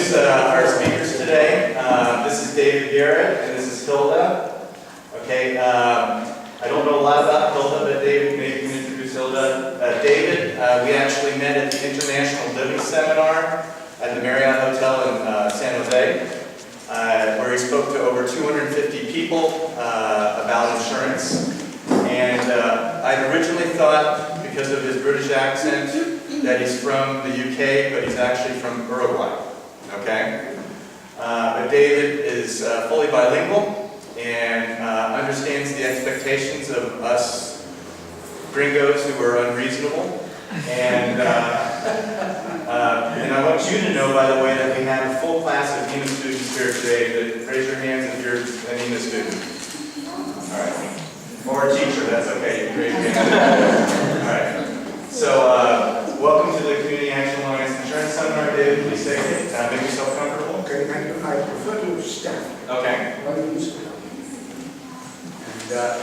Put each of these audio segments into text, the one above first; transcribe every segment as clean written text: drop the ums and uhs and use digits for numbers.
introduce our speakers today. This is David Garrett, and this is Hilda. Okay, I don't know a lot about Hilda, but David, maybe you can introduce Hilda. David, we actually met at the International Living Seminar at the Marriott Hotel in San Jose, where he spoke to over 250 people about insurance. And I'd originally thought, because of his British accent, that he's from the UK, but he's actually from Uruguay. Okay? But David is fully bilingual and understands the expectations of us gringos who are unreasonable. And I want you to know, by the way, that we have a full class of ENA students here today. Raise your hands if you're an ENA student. All right. Or a teacher, that's okay. You can raise your hand. All right. So, welcome to the Community Action Alliance Insurance Seminar. David, please take it. Make yourself comfortable. Okay, thank you. I prefer to stand. Okay. Why don't you sit down? And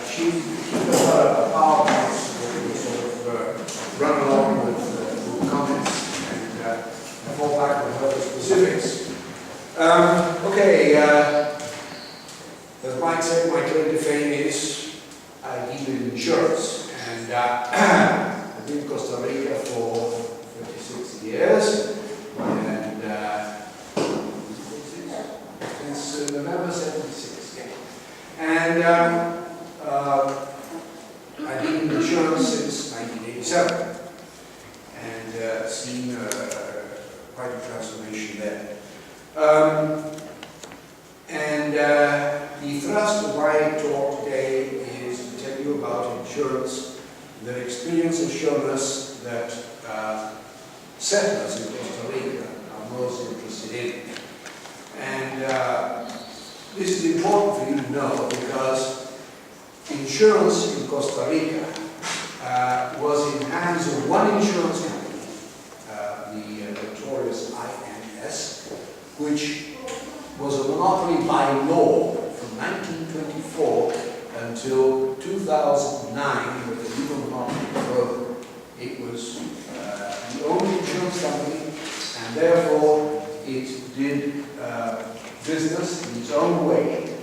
she does a PowerPoint that will sort of run along with comments and fall back with other specifics. Okay, as Mike said, my claim to fame is I deal in insurance, and I've been in Costa Rica for 36 years, and since November 76, yeah. And I've been in insurance since 1987, and seen quite a transformation there. The thrust of my talk today is to tell you about insurance. The experience has shown us that settlers in Costa Rica are most interested in. And this is important for you to know because insurance in Costa Rica was in hands of one insurance company, the notorious INS, which was a monopoly by law from 1924 until 2009, with the legal monopoly broke. It was the only insurance company, and therefore it did business in its own way,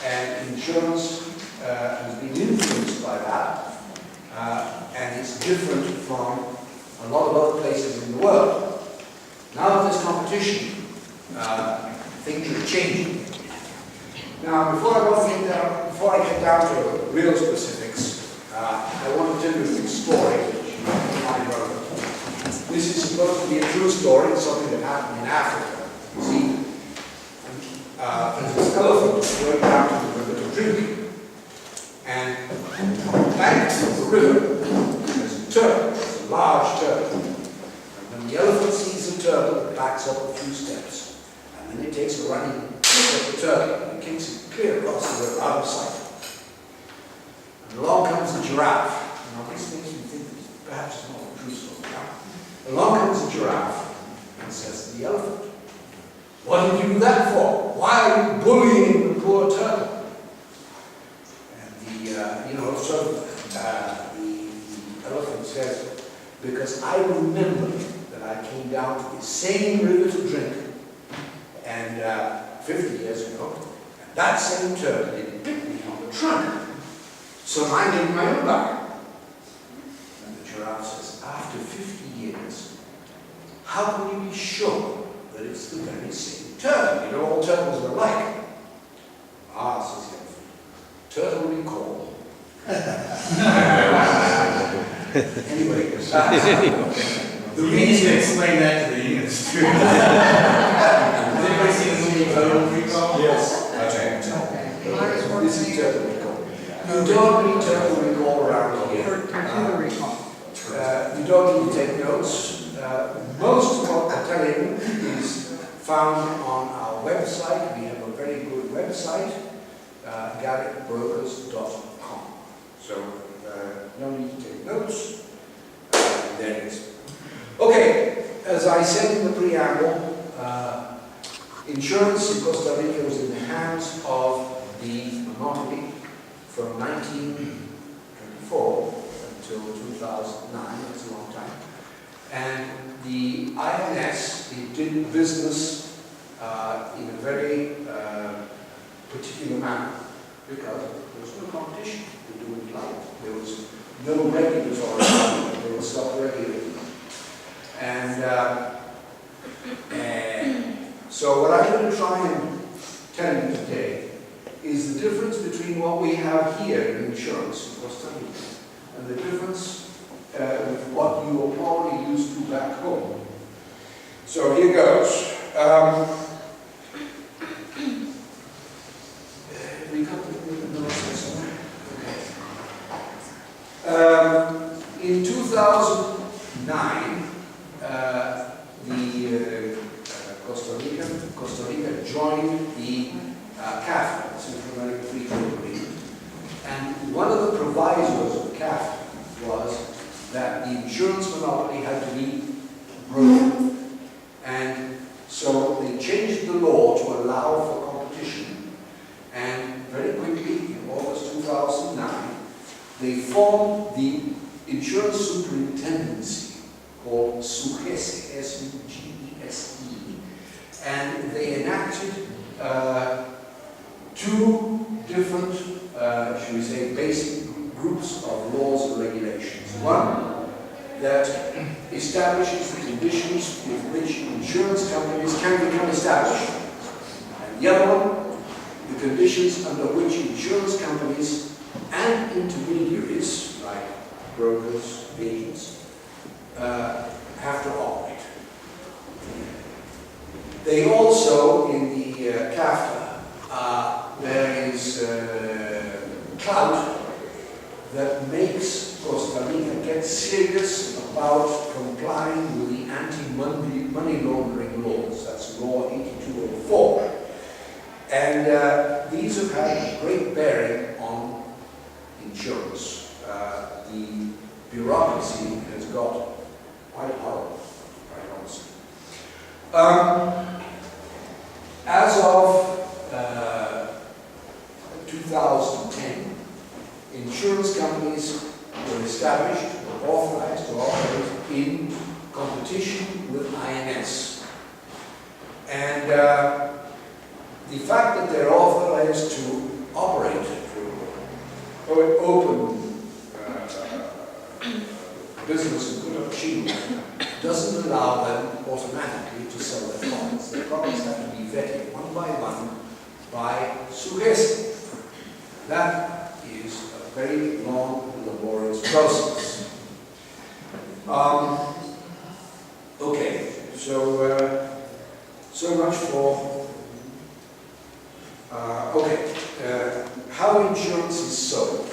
and insurance has been influenced by that, and it's different from a lot of other places in the world. Now that there's competition, things are changing. Now, before I get down to real specifics, I want to tell you a quick story which I wrote. This is supposed to be a true story. It's something that happened in Africa. You see, there's this elephant going down to the river to drink, and on the bank of the river there's a turtle. It's a large turtle. And when the elephant sees the turtle, it backs up a few steps, and then it takes a running kick at the turtle and kicks it clear across the river out of sight. And along comes the giraffe. Now this makes me think that perhaps it's not a true story. Along comes the giraffe and says to the elephant, "What did you do that for? Why are you bullying the poor turtle?" And the elephant says, "Because I remember that I came down to the same river to drink, and 50 years ago, and that same turtle didn't bit me on the trunk. So I gave my own back." And the giraffe says, "After 50 years, how can you be sure that it's the very same turtle? You know, all turtles are alike." "Ah," says the elephant, "turtle recall." Anyway, The reason to explain that to the ENA students. Has anybody seen the movie Total Recall? yes. Okay. This is turtle recall. You don't need turtle recall around here. You don't need to take notes. Most of what I'm telling is found on our website. We have a very good website, garrettbrokers.com. So no need to take notes. There it is. Okay, as I said in the preamble, insurance in Costa Rica was in the hands of the monopoly from 1924 until 2009. That's a long time. And the INS, it did business in a very particular manner, because there was no competition to do it like. There was no regulatory body, they were self-regulating. And so what I'm going to try and tell you today is the difference between what we have here in insurance in Costa Rica and the difference with what you are probably used to back home. So here goes. We got the notes there somewhere. Okay. In 2009, Costa Rica joined the CAFTA, Central American Free Trade Agreement, and one of the provisos of the CAFTA was that the insurance monopoly had to be broken. And so they changed the law to allow for competition, and very quickly, in August 2009, they formed the insurance superintendency called SUGESE, S-U-G-E-S-E, and they enacted two different, should we say, basic groups of laws and regulations. One that establishes the conditions with which insurance companies can become established, and the other one, the conditions under which insurance companies and intermediaries, like brokers, agents, have to operate. They also, in the CAFTA, there is clout that makes Costa Rica get serious about complying with the anti-money laundering laws. That's Law 8204. And these have had a great bearing on insurance. The bureaucracy has got quite horrible, quite honestly. As of 2010, insurance companies were established, were authorized to operate in competition with INS. And the fact that they're authorized to operate through open business in Chile doesn't allow them automatically to sell their products. Their products have to be vetted one by one by SUGESE. That is a very long and laborious process. Okay, so much for how insurance is sold.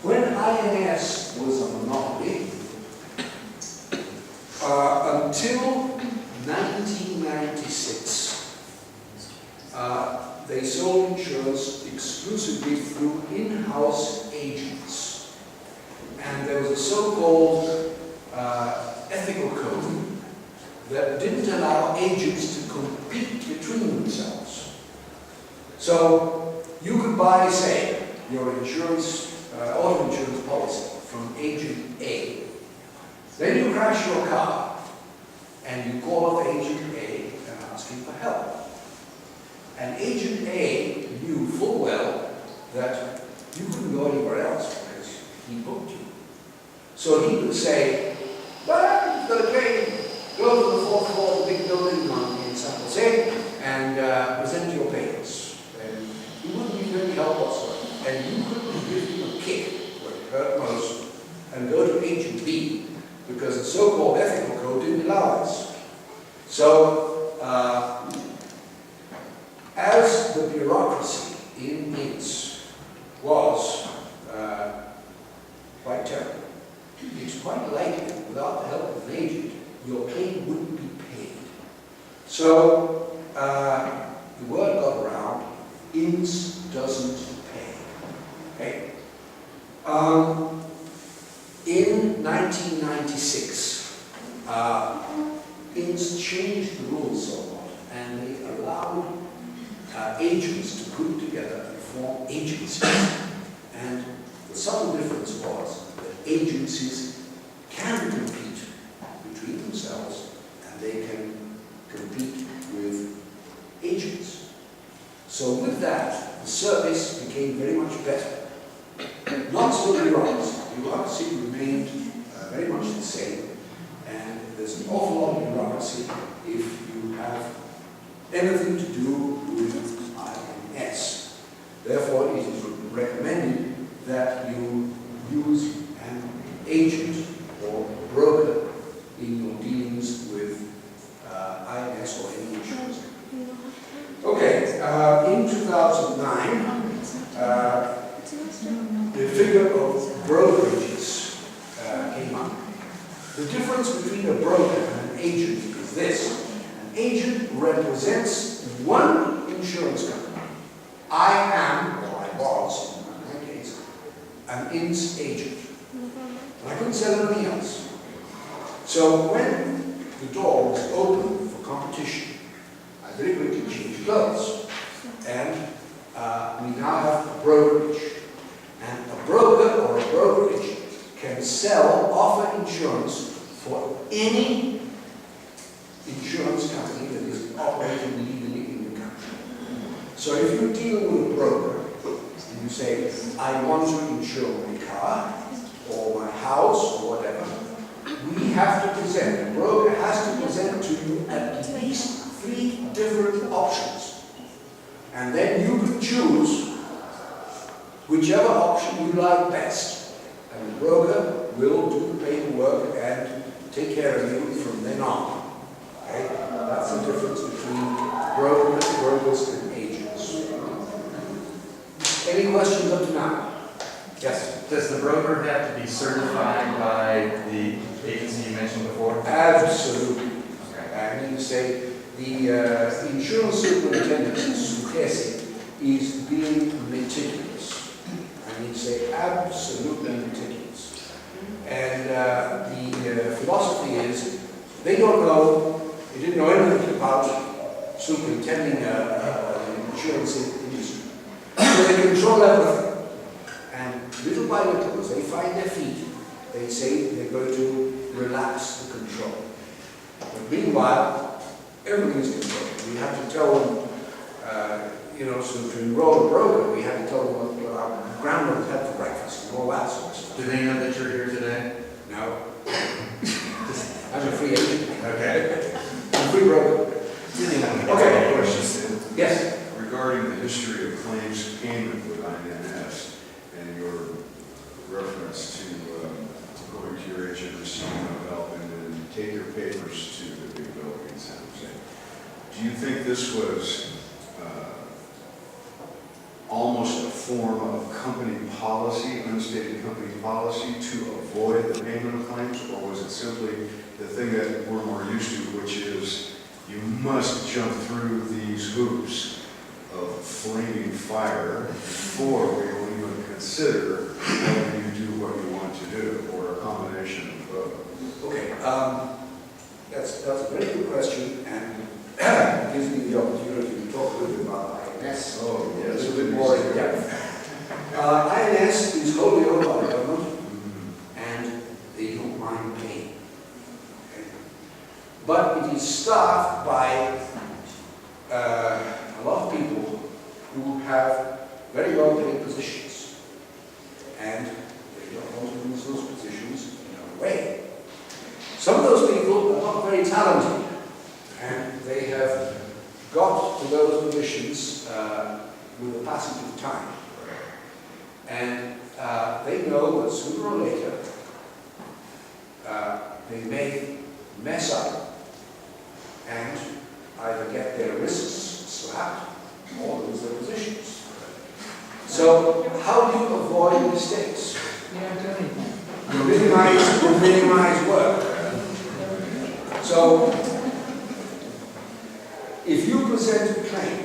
When INS was a monopoly, until 1996, they sold insurance exclusively through in-house agents. And there was a so-called ethical code that didn't allow agents to compete between themselves. So you could buy, say, your insurance, auto insurance policy from agent A. Then you crash your car and you call up agent A and ask him for help. And agent A knew full well that you couldn't go anywhere else because he booked you. So he would say, well, you've got a claim, go to the fourth floor of the big building in San Jose and present your papers. And he wouldn't give you any help whatsoever. And you couldn't give him a kick where it hurt most and go to agent B because the so-called ethical code didn't allow this. So, as the bureaucracy in INS was quite terrible, it's quite likely that without the help of an agent, your claim wouldn't be paid. So, the word got around, INS doesn't pay. Okay? In 1996, INS changed the rules somewhat, and they allowed agents to group together and form agencies. And the subtle difference was that agencies can compete between themselves, and they can compete with So with that, the service became very much better. Not so the bureaucracy. Bureaucracy remained very much the same, and there's an awful lot of bureaucracy if you have anything to do with INS. Therefore, it is recommended that you use an agent or broker in your dealings with INS or any insurance. Okay, in 2009, the figure of brokerages came up. The difference between a broker and an agent is this. An agent represents one insurance company. I am, or I was, in my case, an INS agent. And I couldn't sell anything else. So when the door was open for competition, I very quickly changed clothes. And we now have a brokerage. And a broker or a brokerage can offer insurance for any insurance company that is operating legally in the country. So if you're dealing with a broker, and you say, I want to insure my car, or my house, or whatever, we have to present, the broker has to present to you at least 3 different options. And then you can choose whichever option you like best. And the broker will do the paperwork and take care of you from then on. Okay? That's the difference between brokers and agents. Any questions up to now? Yes? Does the broker have to be certified by the agency you mentioned before? Absolutely. Okay. I mean to say, the insurance superintendent, Sukesi, is being meticulous. I mean to say, absolutely meticulous. And the philosophy is, they don't know, they didn't know anything about superintending an insurance industry. So they control everything. And little by little, as they find their feet, they say they're going to relax the control. But meanwhile, everything is controlled. We have to tell them, so to enroll a broker, we have to tell them what our grandmothers had for breakfast and all that sort of stuff. Do they know that you're here today? No. I'm a free agent. Okay. I'm a free broker. Okay. Question. Yes. Regarding the history of claims payment with INS and your reference to going to your agent, receiving no help, and then take your papers to the big building in San Jose. Do you think this was almost a form of company policy, unstated company policy, to avoid the payment of claims, or was it simply the thing that we're more used to, which is you must jump through these hoops of flaming fire before we will even consider whether you do what you want to do, or a combination of both? Okay. That's a very good question, and gives me the opportunity to talk a little bit about INS. Oh, A yes. little bit more in depth. INS is wholly owned by the government, and they don't mind paying. Okay. But it is staffed by a lot of people who have very well paid positions, and they don't want to lose those positions in a way. Some of those people are not very talented, and they have got to those positions with the passage of time. And they know that sooner or later they may mess up and either get their wrists slapped or lose their positions. So how do you avoid mistakes? You minimize work. So if you present a claim,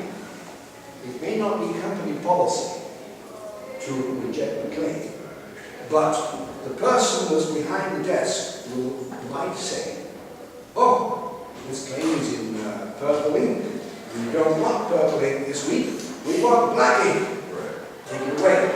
it may not be company policy to reject the claim, but the person that's behind the desk might say, oh, this claim is in purple ink. We don't want purple ink this week. We want black ink. Take it away.